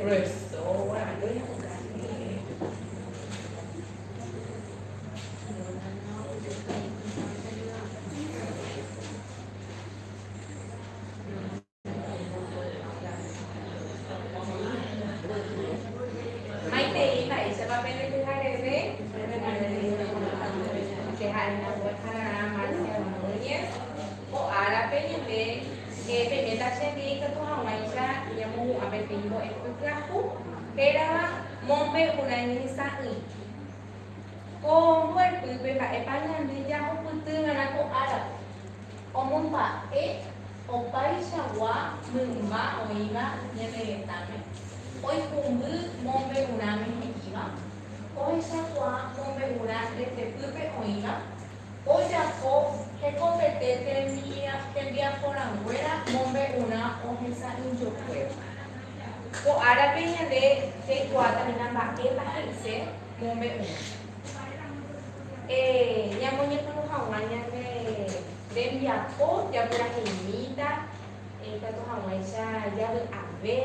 grueso. Bueno, yo voy a buscar. Maite, Maite, se va a pedir que agregue. O árabe de pimenta chendita tu hawaiian yang mau ambil pintu itu aku era mombe unani sai ko muer pipe ba España de ya ko putu ngana ko árabe o momba o paisa wa mumma o ima nyene tame oi kumbu mombe unami hikima o esa wa mombe unani de pipe o ima hoy ako que competente tendría por afuera mombe una ojesa injokwe o árabe de cuata na ba e ba ese mombe una ya muñeco no hawaiian de viapo ya por ahimita esta to hawaiian ya de ave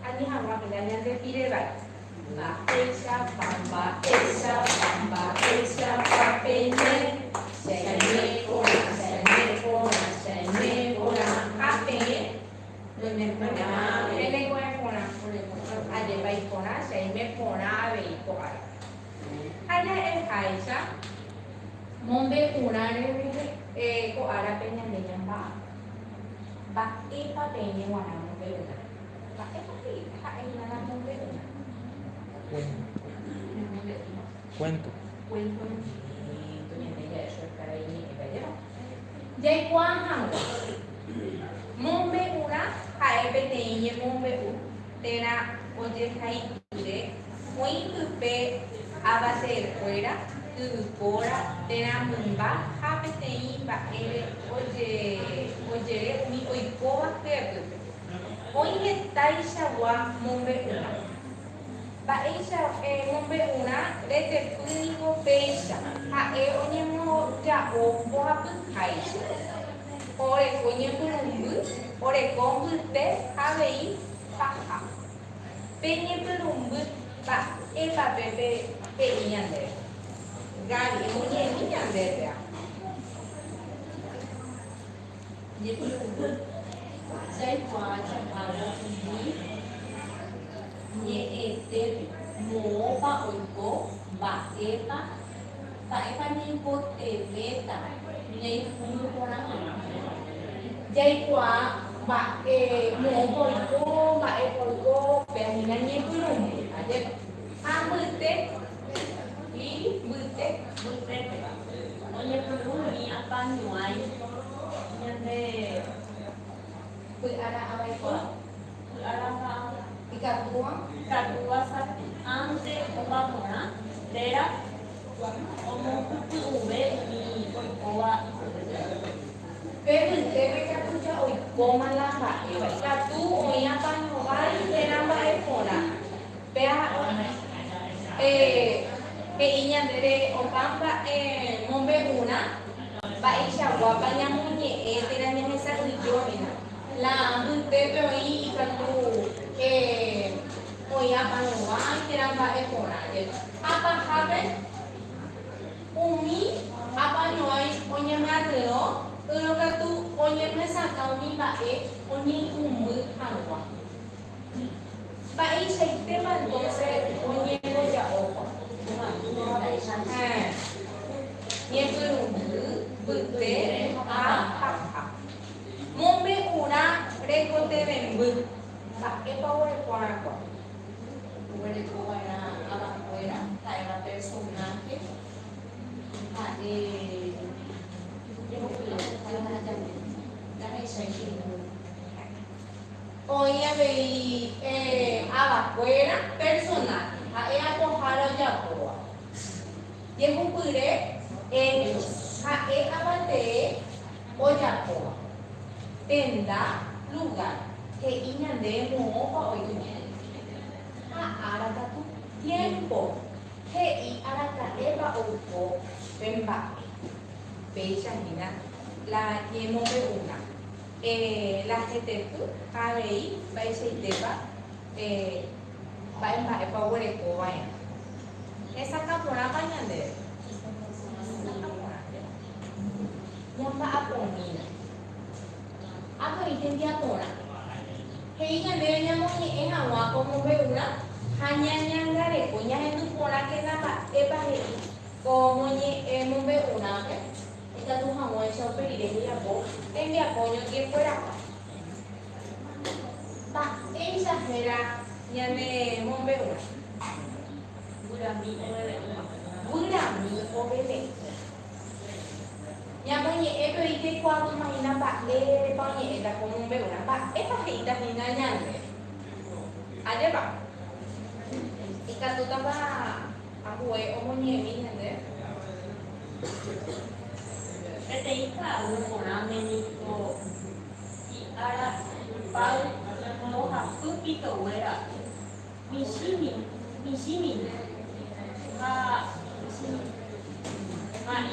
ani hawaiian ya de pireba esa bamba papene saya kona, apa? Ini kona, ada baik kona, saya kona, baik kona. Ada Aisyah, mombe una ko ara penya dengan ba ipa penya wana mombe una. Ba ipa ina mombe una. Cuento. Jai quang hằng mombe una hai bên này mombe u tena oje hai ide muy tupe abase fuera tu cora tena mumba habe tei ba ele oje mi oi koa te oi hetai shawa mombe una ba eisa mombe una rete punigo pesa ha onyemo ja o boha kai ore konye pulumbu ore kombu te havei paha penye pulumbu ba eba bebe pe inyande gari munye inyande ya ye pulumbu sai kwa chapalo ni ye ete mo pa oiko ba epa ni ko te meta ni pulu kona jai kwa ba mo oiko ba oiko pe ni ni pulu aje amute bute onye pulu ni apa nuai nyande bu ara awai ko bu ara ka ikatua sa ante oba mona dera omo kutu ube ni oikoa pero debe que escucha hoy coma la va ka tu hoy apa no va dera ba e fora vea inya dere opamba mombe una ba isha guapa nya munye dera nya esa ujomina la bute pe hoy ikatu hoy apa no va dera ba e fora apa habe umi apa noi onye madro uno que tú onye me saca uni ba onye umu agua ba se tema entonces onye no ya ojo ye bute mombe una recote bembu ba pa we kwa uwe ko era abafuera trae personaje hoy veí abafuera personal a acojaro ya boa y es un pure a abate o ya boa tenda lugar que iñande mo pa hoy ahora tu tiempo que y ahora eva o bemba becha nina la yemo de una la gente tu ahí va a ser deba Mba'e paguerekóvaína. Hesakãporã pañandéve. Ñamba'apomína. Avei tembiaporã. Hei ñandéve ñamoñe'ẽ hag̃ua ko mombe'úra ha ñañangareko ñahenduporãke mba'épa he'i ko mombe'úrape ikatu hag̃uáicha uperire hejapo tembiapo ñojekorakua. Mba'éicha héra ñane mombe'úra. Guyramí oveve. Ñamoñe'ẽpe oitekuaapymaína mba'épa oñe'ẽta ko mombe'úra. Mba'épa he'itahína ñande. Ajépa. Ikatútapa ahue omoñe'ẽmi ñande. Peteĩ ka'u porãmeniko hi'ára pau mbohapy pitoguéra michĩmimi ha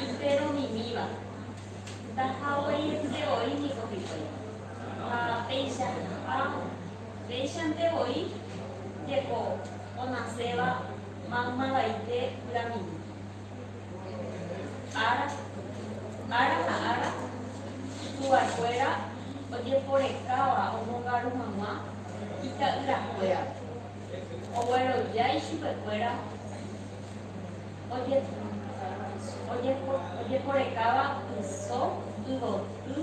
iterõmimíva ndahaguaietevoi niko hikuái ha péichantevoi jeko onaséva maymavaite guyramimi. Ára ha ára yvakuéra ojeporekáva omongaru hag̃ua ita'yrakuéra oguerojái chupekuéra ojeporekáva yso yvoty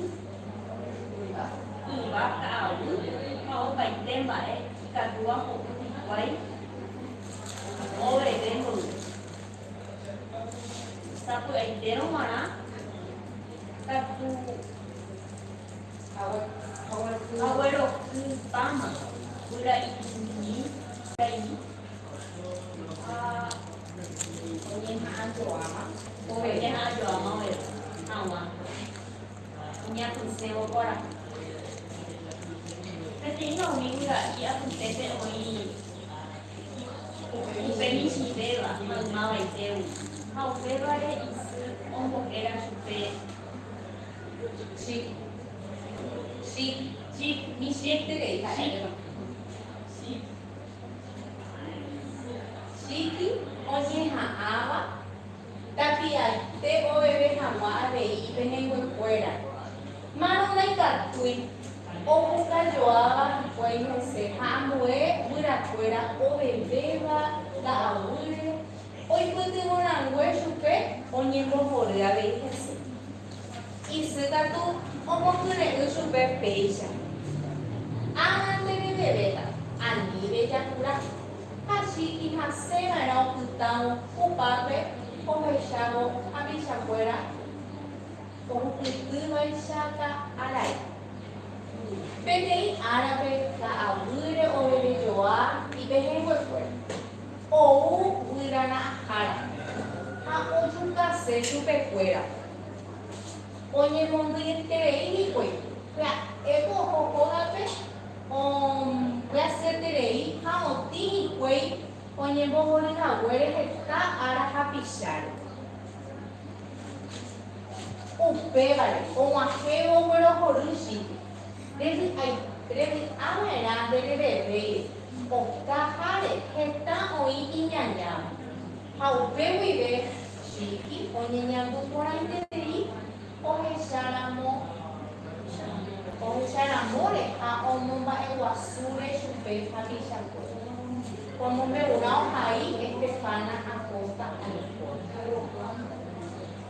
yva ka'avy ha opaite mba'e ikatúva ho'u hikuái oveve mboyve. Sapy'aitérõguarã katu aguerokypáma guyra'i Oñeha'ãjoáma. oñeha'ãjoáma oveve hag̃ua oñapysẽvo porã. Peteĩ umi guyra'i apytépe oĩ upe michĩvéva maymavaitégui ha upévare isy ombohéra chupe Michĩeterei ha'éva. Chíki oñeha'ãva tapiaite oveve hag̃ua avei ipehenguekuéra. Marongaikatúi opukajoáva hikuái hese ha ambue guyrakuéra ovevéva ka'aguýre oipytyvõrangue chupe oñembohory avei hese. Isy katu omokyre'ỹ chupe péicha. Ág̃anterevevéta aníve jakura. Ha chíki hasẽva'erã opytãvo upápe ohechávo apichakuéra ohupytývaicha arai. Peteĩ árape ka'aguýre ovevejoa ipehenguekuéra. Ou guyrána ára ha ojukase chupekuéra. Oñemondýiterei hikuái pya'éko ohógape pyasẽterei ha otĩ hikuái oñembohoryhaguére heta ára ha picháre. Upévare og̃uahẽvo guerohory chíti. Revy'ãva'erã ndererevéire okaháre heta oĩ iñañáva. Ha upe guive chíki oñeñanduporãiterei ohecháramóre ha omomba'eguasúre chupe ha pichakuéra. Omombe'úra ohai Estefana Acosta Anicol.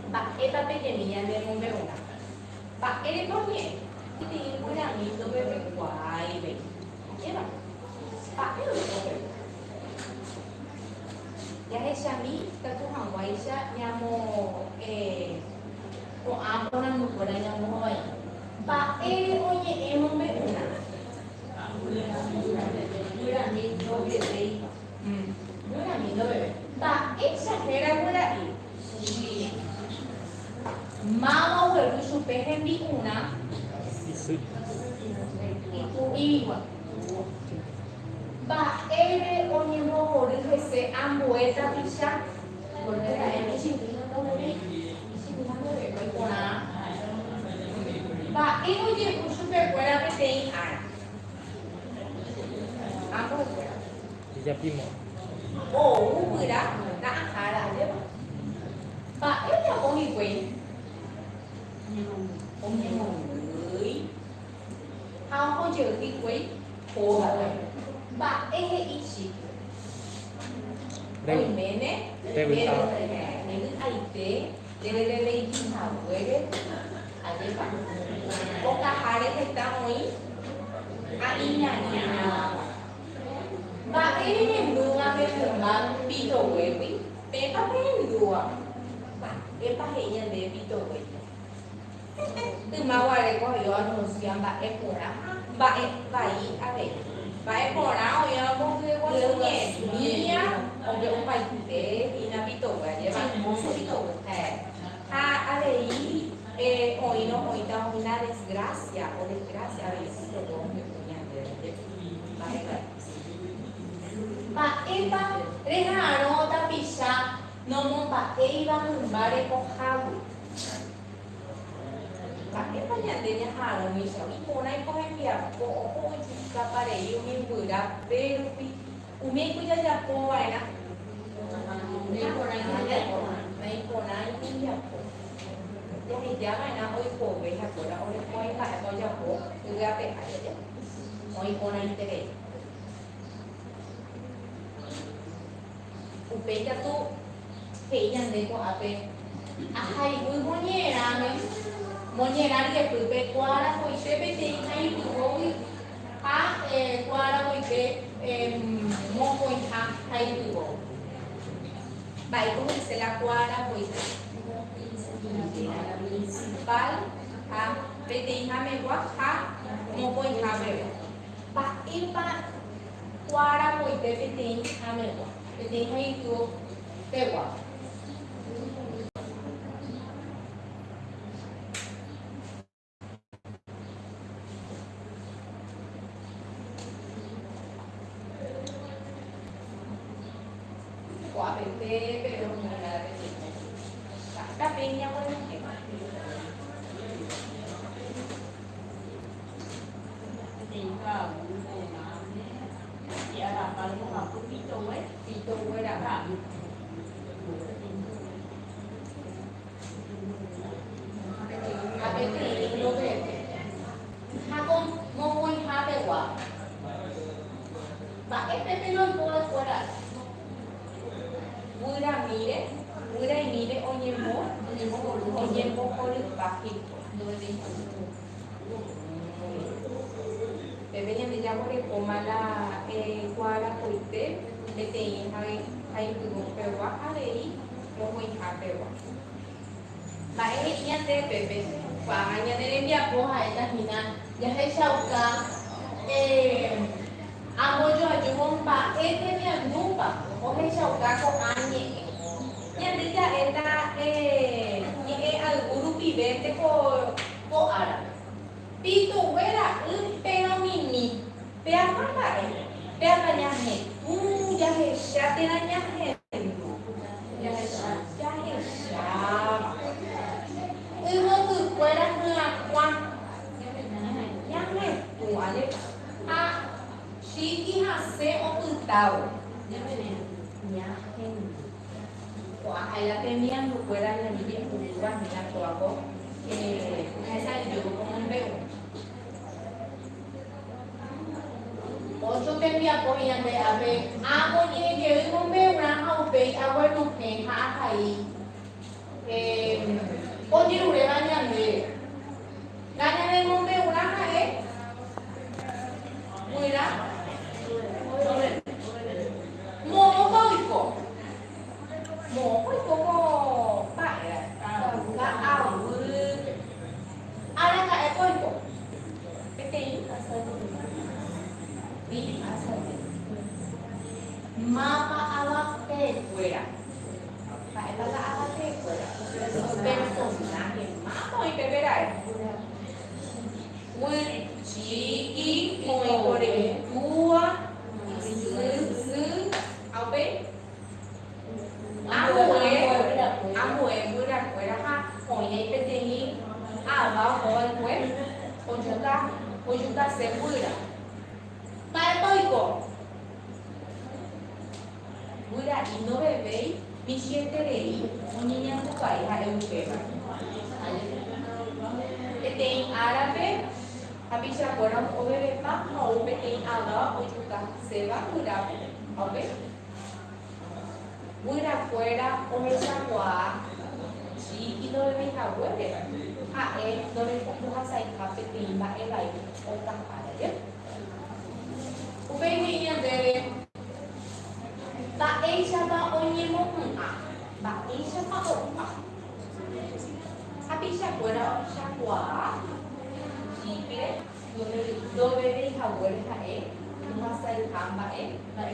Mba'épa pejemi ñande mombe'úra. Mba'érepa oñe'ẽ guyramí ndovevekuáive. Ajéva. Mba'érepa. Jahechámi katu hag̃uáicha ko'ã porãmbykuéra ñamohovái. Mba'ére oñe'ẽ mombe'úra. Guyramí ndovevéi. Guyramí ndoveve. Mba'éicha héra guyra'i. Máva oguery chupe hembi'urã itu'ívigua. Mba'ére oñembohory hese ambue tapicha mba'e ojehu chupekuéra peteĩ ára. Ambo'ekuéra. Ya vimos. O bữa đã khá là đấy và ít là con đi quên ông như ngồi người không chịu đi quấy hồ là và ít chỉ ôi mẹ nè mẹ nè những ai thế để đi thảo với đấy à đấy bạn có cả hai đấy thì ta nói anh nhà và ini mendung apa dengan pito wewi pepa mendua pepa hanya de pito wewi từ mà ngoài đây có hiểu nó xem bạn em của nó bạn ấy bạn em của nó rồi có cái quan số nhẹ nhía ông cái ông bài thế thì là pito wewi vậy bạn muốn pito wewi à đây hoy no hoy ta una desgracia o desgracia a veces lo que me ponían de Pak Eva, rehano tapi sa nomong Pak Eva kembali ko hawi. Pak Eva niya din niya halo misal. Iko na iko hemia ko o ka pare yung buda pero umi ko ya po ay na. Iko na niya po. Jadi jangan na oi ko be ha ko na oi ko ay ka ko ya po. Tuga pe ay. Oi ko na ite upenda tu kainan de ko ape ahai muy moñera de pupe cuara ko itepe te hai tu hoy a cuara ko ite mo ko ha hai tu ho bai ko se la cuara ko ite la principal a pete ha me wa ha mo ko ha me pa ipa cuara ko ite pete ha me wa thì hay thuộc kết quả quả về đâu là các bên nhau ấy Tình cảm chị là bạn cũng học cũng bị tù ấy đã bạn cái gì nó về ha con ngồi ha về quả và em luôn qua đã vui ra mì đấy onye mo có được bạc thịt rồi đi bebé ya me llamo de comala cuara coite de te hay tu pewa ale lo muy hapewa ba nya de bebé và nya de envia po hay ta hina ya hay sau ka amo yo ayumon pa te mi andupa o hay sau ka ko anye nya de ya eta ni al grupi vete ko ara Pito wera pero mini pea apa pea banyak jahe syate nanya jahe nó từ quê ra là quan nhắc này tụ ale a shiki hase o từ tàu nhắc quả hay là tên miếng của quê ra là những cái cụ quan thì là quả có hay sao được không biết Ocho tendría corriendo a ver, hago llegué y no me una aupe, hago el nuke, ahí. Oye, lo le ganan el nombre una mira, mo como para, ahora cae coico, mapa abajo fuera para la abajo fuera personaje mapa y peperai un chiqui muy por el tua ao bên amo bữa ra fuera ha hồi này bên đây vào hồi web con chúng ta sẽ vui là tại tôi có y no bebé, mi siete rey, un niño que va a europeo. En árabe, habisa bueno, o bebé más, o bebé ala, o yuca, se va a curar, ¿ok? Mira fuera, o esa guá, sí, y no bebé a huele. No le pongo a salir café, timba, el aire, o campana, ¿ya? Ubeni yang dari tak siapa onye mo tak siapa opa tapi siapa orang siapa siapa dove dei hawel hae masa kamba ba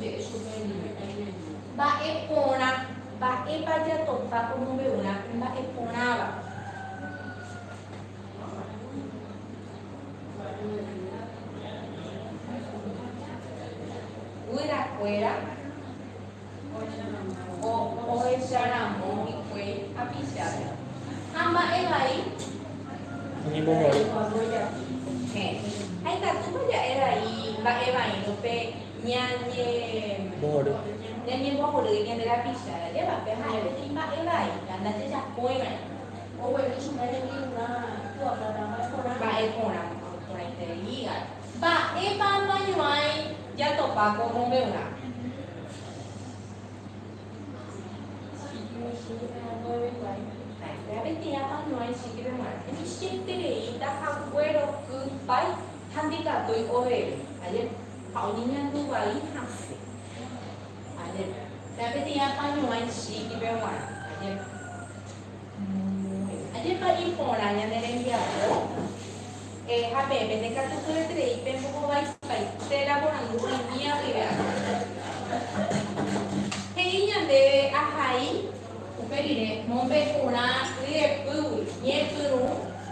jadi supaya ba pona ba baja topa como ve una ba pona ba Uira fuera o echaramo y fue a pisar. Amba ahí. Ini bohong. Hay que tú ya era ahí, va ahí, no pe ñañe. Bohong. Ñañe bohong de ñañe la pisar. Ya va pe hay que tú va ahí, anda te ya poema. O bueno, es una de una cosa, Va por ahí te diga. Va pa mañuay. Ya topa como me una. Tapi tiap nuai sikit mana? Ini sikit ni dah hampir kepai handika tu oe. Aje, kau ni yang tu bayi hasi. Aje, tapi tiap nuai sikit mana? Aje bagi pona yang neren dia. Hape, vende que tú le traes, ven poco vais, te elaborando una mía rivera. Ella de ahí, uperine, mombe una, de pu, nie puru,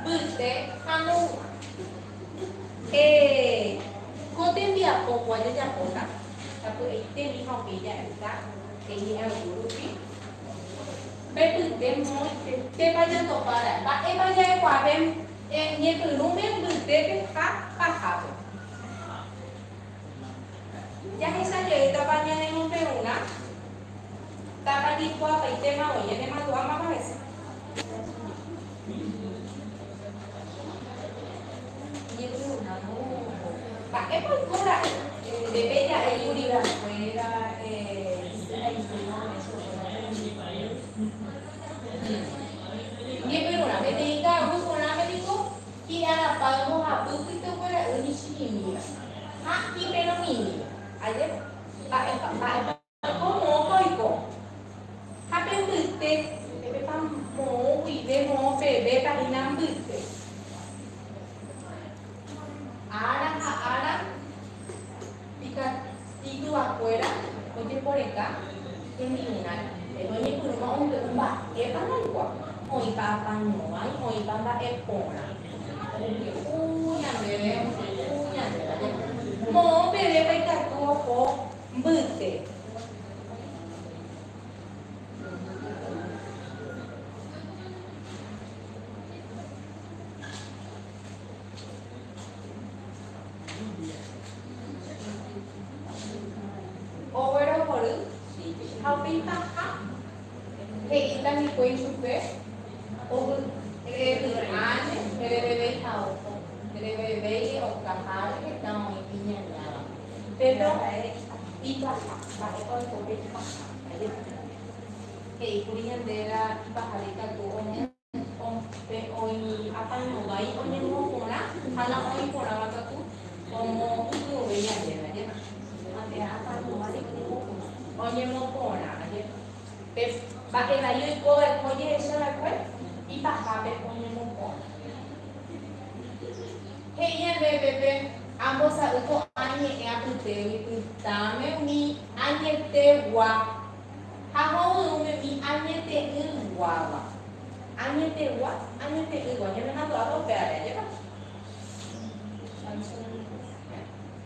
buste, anu. Conten via poco aja ya kota, tapi itu ni kau pilih kita, ini yang dulu sih. Betul demo, te baca topara, baca kuabem. Nye từ lúc biết được tế khác phát hợp ya hay sao vậy ta ban nhân không phải uống á ta ban đi qua bảy tên mà ở nhà mà tụi mà phải như nó bạn cái con cô lại để bây giờ em đi làm với là như cái đồ nào cái gì cả không có làm cái gì Kira apa mau habis itu pada ini sini. Hak kita ini. Aja, pak mau kau ikut. Tapi bete, bete pam mau ide mau bebe tak inam bete. Ada, jika itu aku era, mungkin mereka kemungkinan. Ini pun mau berubah. Dia kan lupa. Mau apa nuai, mau apa epona. Mo bebeไปกับตัวโคบึกเตโอเวอร์พอร์เขาเป็นตาค่ะเฮ้ยตามีคุยสุดเว้ยโอเวอร์bebé hao, bebé o cajal que estamos en piña nada. Pero y baja, con el que curian de la bajarita tu hoy apa no vai hoy no pona, hala hoy pona mata tu como tu veía de ayer. Ante apa no vai hoy no pona ayer. Pero va que la yo y coge esa la cual y baja ver hoy no pona. Kayaknya bebe, ambos itu ane yang itu dame mi ane tewa, kamu mi ane tewa, ane tewa, jangan nanti apa beda aja kan?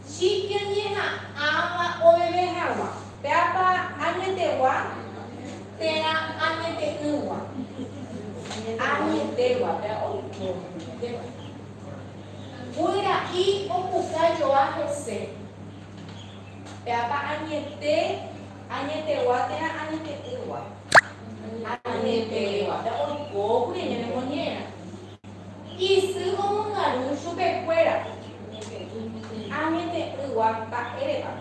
Sikiannya na ama owe hawa, berapa ane tewa, tena ane tewa, berapa? Ura e ocupar de OARC. Peapa añete guatena añete igual. Añete guatena o poco de ñene moñera. Y si como garu chupe fuera. Añete igual pa ereba.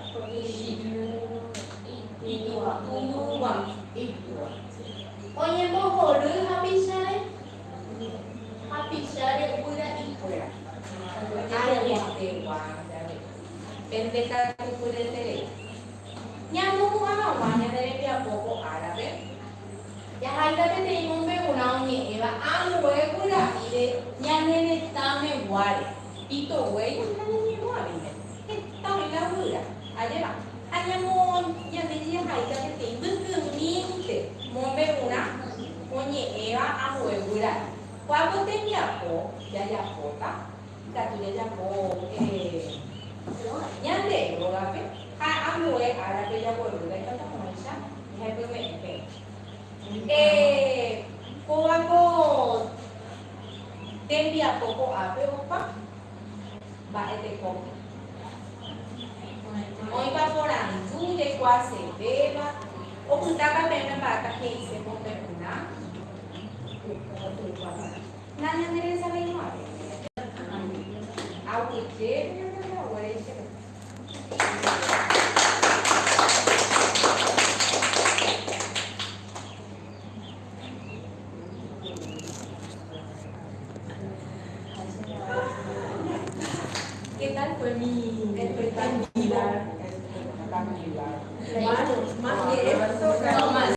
Oye, mojoro hapishare pura y fuera. Añete guatena. Pendeka kukuletere. Nyamu ano manya dari dia pokok Arabe. Ya haida pe te ngombe una onye eva amu we pura ide nyane tame ware. Ito we nyane ware. Ita ila pura. Aje ba. Anya mon nyane dia haida pe te bukung ninte. Ngombe una onye eva amu we pura. Wapo te dia po ya pota. Katule ya po Nyande roga pe amo Arabe ya por roga esta moisha hebu me ko tembia poco ape opa ba ete ko Moi pa porang du de quase beba o kutaka pena ba ka keise mo pe una nanya nere sa lei ma au que ¿Qué tal fue mi espectacular? Más que eso,